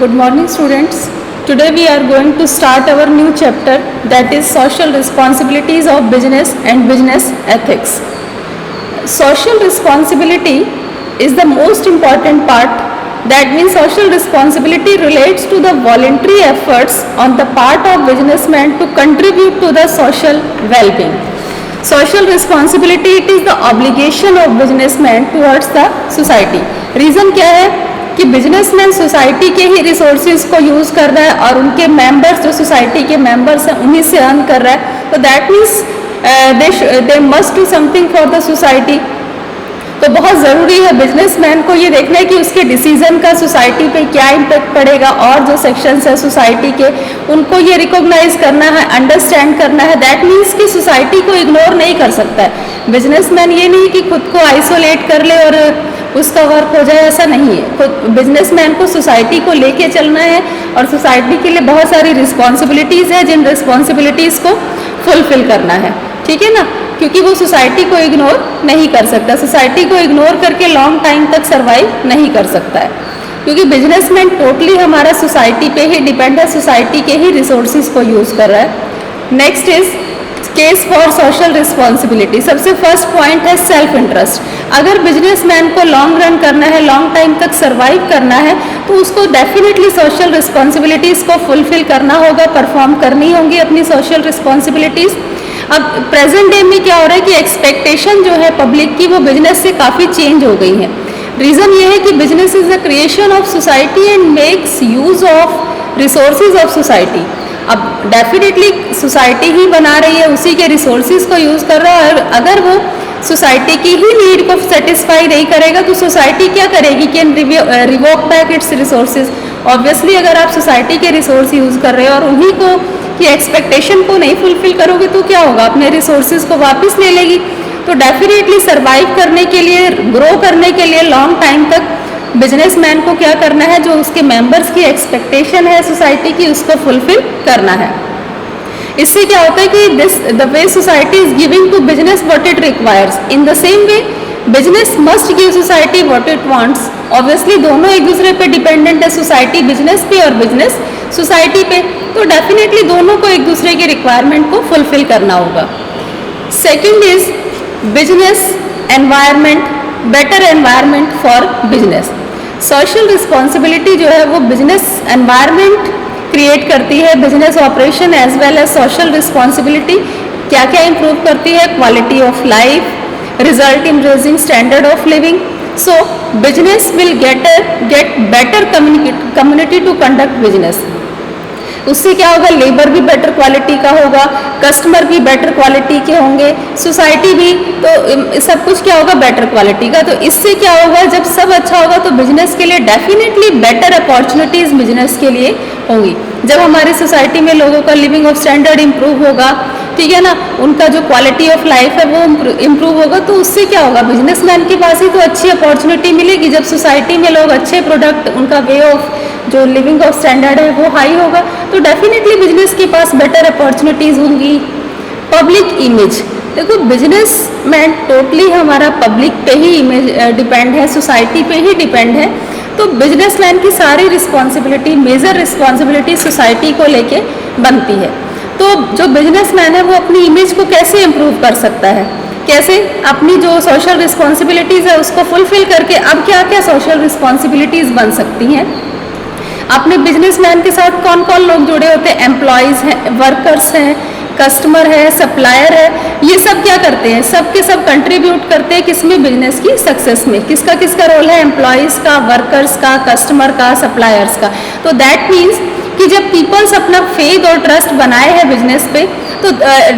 Good morning, students. Today we are going to start our new chapter, that is social responsibilities of business and business ethics. Social responsibility is the most important part. That means social responsibility relates to the voluntary efforts on the part of businessmen to contribute to the social well-being. Social responsibility, it is the obligation of businessman towards the society. Reason क्या है कि businessman society के ही resources को use कर रहा है और उनके मेंबर्स जो सोसाइटी के मेंबर्स हैं उन्हीं से अर्न कर रहा है, तो that means they must do something for the society. तो बहुत ज़रूरी है बिजनेसमैन को ये देखना है कि उसके डिसीजन का सोसाइटी पे क्या इम्पेक्ट पड़ेगा, और जो सेक्शंस है सोसाइटी के उनको ये रिकॉग्नाइज करना है, अंडरस्टैंड करना है. दैट मीन्स कि सोसाइटी को इग्नोर नहीं कर सकता है बिजनेसमैन. ये नहीं कि खुद को आइसोलेट कर ले और उसका वर्क हो जाए, ऐसा नहीं है. खुद बिजनेसमैन को सोसाइटी को लेके चलना है और सोसाइटी के लिए बहुत सारी रिस्पॉन्सिबिलिटीज़ है जिन रिस्पॉन्सिबिलिटीज़ को फुलफिल करना है. ठीक है ना, क्योंकि वो सोसाइटी को इग्नोर नहीं कर सकता. सोसाइटी को इग्नोर करके लॉन्ग टाइम तक सर्वाइव नहीं कर सकता है, क्योंकि बिजनेसमैन टोटली हमारा सोसाइटी पे ही डिपेंड है, सोसाइटी के ही रिसोर्सेज को यूज़ कर रहा है. Next is case for social responsibility. सबसे फर्स्ट पॉइंट है सेल्फ इंटरेस्ट. अगर बिजनेसमैन को लॉन्ग रन करना है, लॉन्ग टाइम तक सर्वाइव करना है, तो उसको डेफिनेटली सोशल रिस्पॉन्सिबिलिटीज़ को फुलफिल करना होगा, परफॉर्म करनी होंगी अपनी सोशल रिस्पॉन्सिबिलिटीज़. अब प्रेजेंट डे में क्या हो रहा है कि एक्सपेक्टेशन जो है पब्लिक की वो बिजनेस से काफ़ी चेंज हो गई है. रीज़न ये है कि business is the creation of society and makes use of resources of society. अब डेफिनेटली सोसाइटी ही बना रही है, उसी के रिसोर्सेज को यूज़ कर रहा है, और अगर वो सोसाइटी की ही नीड को सेटिस्फाई नहीं करेगा तो सोसाइटी क्या करेगी, can revoke back it's resources. Obviously अगर आप सोसाइटी के रिसोर्स यूज़ कर रहे हो और उन्हीं को की एक्सपेक्टेशन को नहीं फुलफिल करोगे तो क्या होगा, अपने रिसोर्सेज को वापस ले लेगी. तो डेफिनेटली सर्वाइव करने के लिए, ग्रो करने के लिए लॉन्ग टाइम तक बिजनेसमैन को क्या करना है, जो उसके मेंबर्स की एक्सपेक्टेशन है सोसाइटी की उसको फुलफिल करना है. इससे क्या होता है कि this the way society is giving to business what it requires, in the same way business must give society what it wants. Obviously दोनों एक दूसरे पे डिपेंडेंट है, सोसाइटी बिजनेस पे और बिजनेस सोसाइटी पे, तो डेफिनेटली दोनों को एक दूसरे के रिक्वायरमेंट को फुलफिल करना होगा. Second is business environment, better environment for business. Social responsibility जो है वो बिजनेस एनवायरनमेंट क्रिएट करती है, business operation as well as social responsibility. क्या क्या इंप्रूव करती है, quality of life, result in raising standard of living. So business will get better community to conduct business. उससे क्या होगा, लेबर भी बेटर क्वालिटी का होगा, कस्टमर भी बेटर क्वालिटी के होंगे, सोसाइटी भी, तो सब कुछ क्या होगा, बेटर क्वालिटी का. तो इससे क्या होगा, जब सब अच्छा होगा तो बिजनेस के लिए डेफिनेटली बेटर अपॉर्चुनिटीज़ बिजनेस के लिए होंगी. जब हमारी सोसाइटी में लोगों का लिविंग ऑफ स्टैंडर्ड इम्प्रूव होगा, ठीक है ना, उनका जो क्वालिटी ऑफ लाइफ है वो इम्प्रूव होगा, तो उससे क्या होगा, बिजनेसमैन के पास ही तो अच्छी अपॉर्चुनिटी मिलेगी. जब सोसाइटी में लोग अच्छे प्रोडक्ट, उनका वे ऑफ जो लिविंग ऑफ स्टैंडर्ड है वो हाई होगा, तो डेफिनेटली बिजनेस के पास बेटर अपॉर्चुनिटीज़ होंगी. पब्लिक इमेज, देखो बिजनेसमैन टोटली हमारा पब्लिक पे ही इमेज डिपेंड है, सोसाइटी पे ही डिपेंड है. तो बिजनेसमैन की सारी रिस्पॉन्सिबिलिटी, मेजर रिस्पॉन्सिबिलिटी सोसाइटी को लेके बनती है. तो जो बिजनेसमैन है वो अपनी इमेज को कैसे इम्प्रूव कर सकता है, कैसे अपनी जो सोशल रिस्पॉन्सिबिलिटीज़ है उसको फुलफिल करके अब क्या क्या सोशल रिस्पॉन्सिबिलिटीज़ बन सकती हैं. अपने बिजनेसमैन के साथ कौन कौन लोग जुड़े होते हैं, एम्प्लॉयज़ हैं, वर्कर्स हैं, कस्टमर है, सप्लायर है, ये सब क्या करते हैं, सब के सब कंट्रीब्यूट करते हैं किसमें, बिजनेस की सक्सेस में. किसका किसका रोल है, एम्प्लॉयज़ का, वर्कर्स का, कस्टमर का, सप्लायर्स का. तो दैट मीन्स कि जब पीपल्स अपना फेथ और ट्रस्ट बनाए हैं बिजनेस पे, तो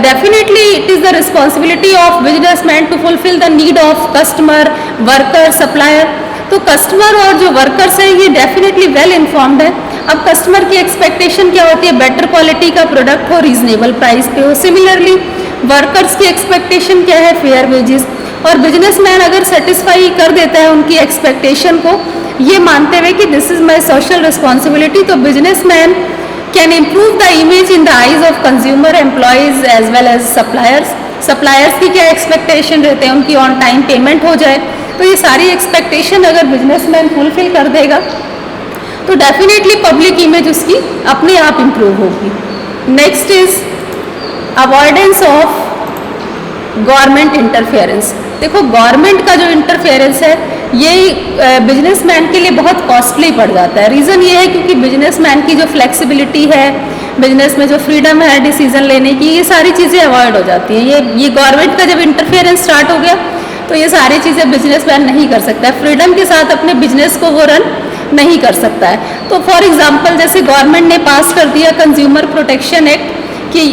definitely it is the responsibility of businessman to fulfil the need of customer, worker, supplier. तो कस्टमर और जो वर्कर्स हैं ये डेफिनेटली वेल इन्फॉर्म्ड है. अब कस्टमर की एक्सपेक्टेशन क्या होती है, बेटर क्वालिटी का प्रोडक्ट हो, रीजनेबल प्राइस पे हो. सिमिलरली वर्कर्स की एक्सपेक्टेशन क्या है, फेयर वेजेस. और बिजनेसमैन अगर सेटिस्फाई कर देता है उनकी एक्सपेक्टेशन को, ये मानते हुए कि this is my social responsibility, तो businessman can improve the image in the eyes of consumer, employees as well as suppliers. Suppliers की क्या एक्सपेक्टेशन रहते हैं, उनकी ऑन टाइम पेमेंट हो जाए. तो ये सारी एक्सपेक्टेशन अगर बिजनेसमैन फुलफिल कर देगा तो डेफिनेटली पब्लिक इमेज उसकी अपने आप इम्प्रूव होगी। Next is avoidance of government interference. देखो गवर्नमेंट का जो इंटरफेरेंस है ये बिजनेसमैन के लिए बहुत कॉस्टली पड़ जाता है। रीज़न ये है क्योंकि बिजनेसमैन की जो फ्लेक्सिबिलिटी है, बिजनेस में जो फ्रीडम है डिसीजन लेने की, ये सारी चीज़ें अवॉइड हो जाती हैं। ये गवर्नमेंट का जब इंटरफेरेंस स्टार्ट हो गया तो ये सारी चीज़ें बिजनेसमैन नहीं कर सकता है, फ्रीडम के साथ अपने बिजनेस को वो रन नहीं कर सकता है। तो फॉर एग्जाम्पल जैसे गवर्नमेंट ने पास कर दिया कंज्यूमर प्रोटेक्शन एक्ट कि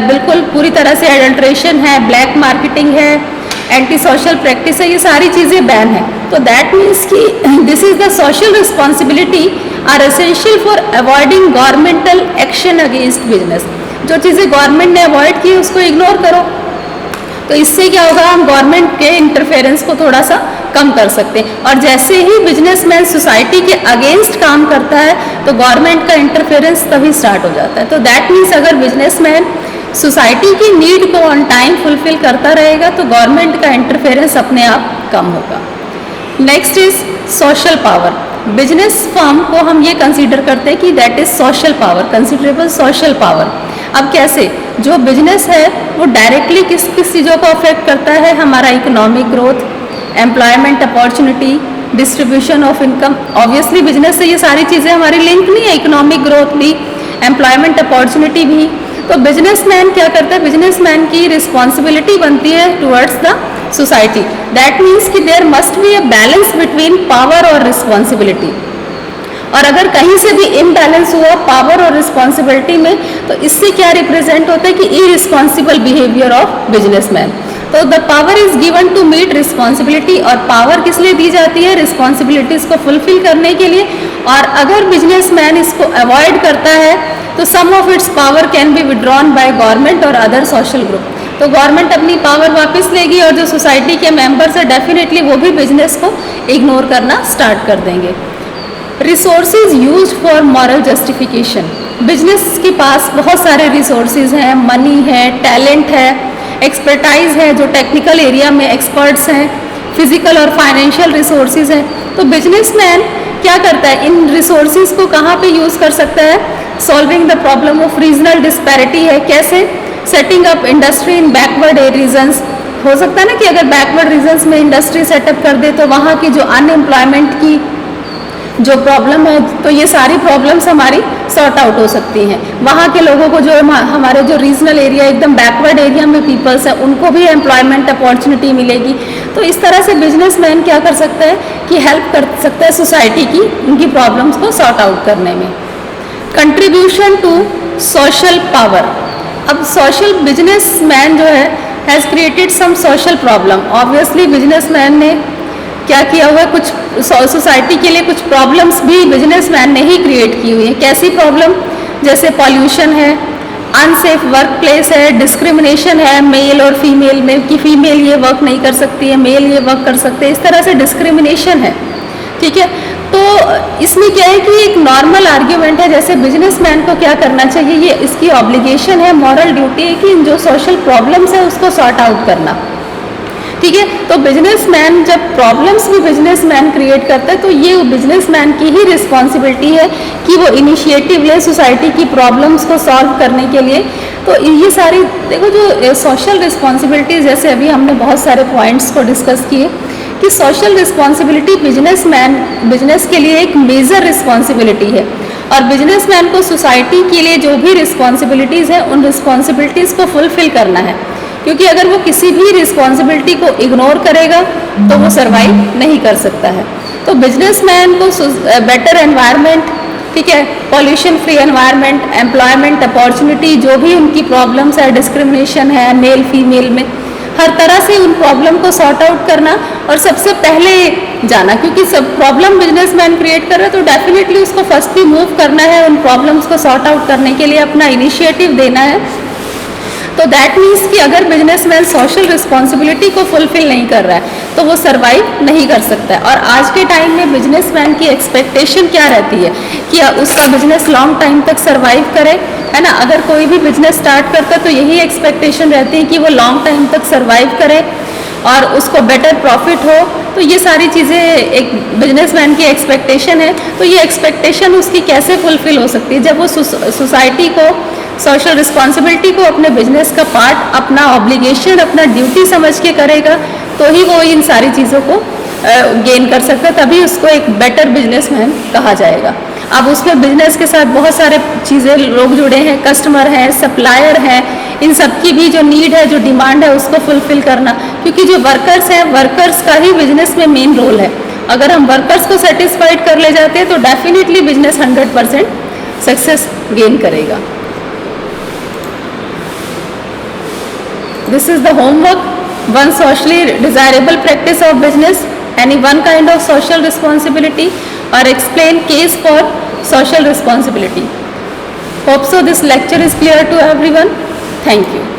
बिल्कुल पूरी तरह से एडल्ट्रेशन है, ब्लैक मार्केटिंग है, एंटी सोशल प्रैक्टिस है, ये सारी चीज़ें बैन है। तो दैट मीन्स कि this is the social responsibility are essential for avoiding governmental action against business. जो चीज़ें गवर्नमेंट ने अवॉइड की उसको इग्नोर करो, तो इससे क्या होगा, हम गवर्नमेंट के इंटरफेरेंस को थोड़ा सा कम कर सकते हैं। और जैसे ही बिजनेसमैन सोसाइटी के अगेंस्ट काम करता है तो गवर्नमेंट का इंटरफेरेंस तभी स्टार्ट हो जाता है। तो दैट मीन्स अगर बिजनेसमैन सोसाइटी की नीड को ऑन टाइम फुलफिल करता रहेगा तो गवर्नमेंट का इंटरफेरेंस अपने आप कम होगा। Next is social power. Business firm को हम ये कंसीडर करते हैं कि that is social power, considerable social power. अब कैसे, जो बिजनेस है वो डायरेक्टली किस किस चीज़ों को अफेक्ट करता है, हमारा economic growth, employment opportunity, distribution of income. Obviously business से ये सारी चीज़ें हमारी लिंक नहीं है, इकोनॉमिक ग्रोथ भी, एम्प्लॉयमेंट अपॉर्चुनिटी भी। तो बिजनेसमैन क्या करता है, बिजनेसमैन की रिस्पॉन्सिबिलिटी बनती है towards the society. That means कि there must be a balance between power और रिस्पॉन्सिबिलिटी। और अगर कहीं से भी इम्बैलेंस हुआ पावर और रिस्पॉन्सिबिलिटी में तो इससे क्या रिप्रेजेंट होता है कि इरिस्पॉन्सिबल बिहेवियर ऑफ बिजनेसमैन। तो the power is given to meet responsibility, और पावर किस लिए दी जाती है, रिस्पॉन्सिबिलिटीज को फुलफिल करने के लिए। और अगर बिजनेसमैन इसको अवॉइड करता है तो some of its power can be withdrawn by government और अदर सोशल ग्रुप। तो गवर्नमेंट अपनी पावर वापस लेगी और जो सोसाइटी के मेंबर्स है डेफिनेटली वो भी बिजनेस को इग्नोर करना स्टार्ट कर देंगे। Resources use for moral justification. Business के पास बहुत सारे रिसोर्सेज हैं, मनी है, टैलेंट है, एक्सपर्टाइज है, जो टेक्निकल एरिया में एक्सपर्ट्स हैं, फिजिकल और फाइनेंशियल रिसोर्सेज हैं। तो बिजनेसमैन क्या करता है, इन रिसोर्सेज को कहाँ पे यूज़ कर सकता है, solving the problem of regional disparity है। कैसे, setting up industry in backward regions. हो सकता है ना कि अगर बैकवर्ड रीजन्स में इंडस्ट्री सेटअप कर दे तो वहाँ की जो अनएम्प्लॉयमेंट की जो प्रॉब्लम है तो ये सारी प्रॉब्लम्स हमारी सॉर्ट आउट हो सकती हैं। वहाँ के लोगों को, जो हमारे जो रीजनल एरिया एकदम बैकवर्ड एरिया में पीपल्स हैं, उनको भी एम्प्लॉयमेंट अपॉर्चुनिटी मिलेगी। तो इस तरह से बिजनेसमैन क्या कर सकता है कि हेल्प कर सकता है सोसाइटी की उनकी प्रॉब्लम्स को सॉर्ट आउट करने में। Contribution to social power. अब सोशल बिजनेसमैन जो है has created some social problem. Obviously businessman ने क्या किया हुआ है, कुछ सोसाइटी के लिए कुछ प्रॉब्लम्स भी बिजनेसमैन ने ही क्रिएट की हुई है। कैसी प्रॉब्लम, जैसे पॉल्यूशन है, अनसेफ वर्क प्लेस है, डिस्क्रिमिनेशन है मेल और फीमेल में, कि फीमेल ये वर्क नहीं कर सकती है, मेल ये वर्क कर सकते हैं, इस तरह से डिस्क्रिमिनेशन है। ठीक है, तो इसमें क्या है कि एक नॉर्मल आर्ग्यूमेंट है, जैसे बिजनेसमैन को क्या करना चाहिए, ये इसकी ऑब्लिगेशन है, मॉरल ड्यूटी है कि जो सोशल प्रॉब्लम्स है उसको सॉर्ट आउट करना। ठीक है, तो बिजनेसमैन जब प्रॉब्लम्स भी बिजनेसमैन क्रिएट करता है तो ये बिजनेसमैन की ही रिस्पॉन्सिबिलिटी है कि वो इनिशिएटिव ले सोसाइटी की प्रॉब्लम्स को सॉल्व करने के लिए। तो ये सारी देखो जो सोशल रिस्पॉन्सिबिलिटीज, जैसे अभी हमने बहुत सारे पॉइंट्स को डिस्कस किए कि सोशल रिस्पॉन्सिबिलिटी बिजनेस के लिए एक मेजर रिस्पॉन्सिबिलिटी है। और बिजनेसमैन को सोसाइटी के लिए जो भी रिस्पॉन्सिबिलिटीज़ हैं उन रिस्पॉन्सिबिलिटीज़ को फुलफिल करना है, क्योंकि अगर वो किसी भी रिस्पॉन्सिबिलिटी को इग्नोर करेगा तो वो सर्वाइव नहीं कर सकता है। तो बिजनेसमैन को बेटर एनवायरनमेंट, ठीक है, pollution free environment, employment opportunity, जो भी उनकी प्रॉब्लम्स है, डिस्क्रिमिनेशन है मेल फीमेल में, हर तरह से उन प्रॉब्लम को सॉर्ट आउट करना और सबसे पहले जाना, क्योंकि सब प्रॉब्लम बिजनेसमैन क्रिएट कर रहा है तो डेफिनेटली उसको फर्स्टली मूव करना है, उन प्रॉब्लम्स को सॉर्ट आउट करने के लिए अपना इनिशिएटिव देना है। तो दैट मीन्स कि अगर बिजनेसमैन सोशल रिस्पॉन्सिबिलिटी को फुलफिल नहीं कर रहा है तो वो सर्वाइव नहीं कर सकता है। और आज के टाइम में बिजनेसमैन की एक्सपेक्टेशन क्या रहती है कि उसका बिजनेस लॉन्ग टाइम तक सर्वाइव करे, है ना। अगर कोई भी बिजनेस स्टार्ट करता है तो यही एक्सपेक्टेशन रहती है कि वो लॉन्ग टाइम तक सर्वाइव करे और उसको बेटर प्रॉफिट हो, तो ये सारी चीज़ें एक बिजनेसमैन की एक्सपेक्टेशन है। तो ये एक्सपेक्टेशन उसकी कैसे फुलफिल हो सकती है? जब वो सोसाइटी को, सोशल रिस्पॉन्सिबिलिटी को अपने बिजनेस का पार्ट, अपना ऑब्लिगेशन, अपना ड्यूटी समझ के करेगा, तो ही वो इन सारी चीज़ों को गेन कर सकता है, तभी उसको एक बेटर बिजनेसमैन कहा जाएगा। अब उसमें बिजनेस के साथ बहुत सारे चीज़ें, लोग जुड़े हैं, कस्टमर हैं, सप्लायर हैं, इन सब की भी जो नीड है, जो डिमांड है, उसको फुलफिल करना, क्योंकि जो वर्कर्स हैं, वर्कर्स का ही बिजनेस में मेन रोल है। अगर हम वर्कर्स को सेटिस्फाइड कर ले जाते हैं तो डेफिनेटली बिजनेस 100% सक्सेस गेन करेगा। This is the homework. One socially desirable practice of business, any one kind of social responsibility, or explain case for social responsibility. Hope so this lecture is clear to everyone. Thank you.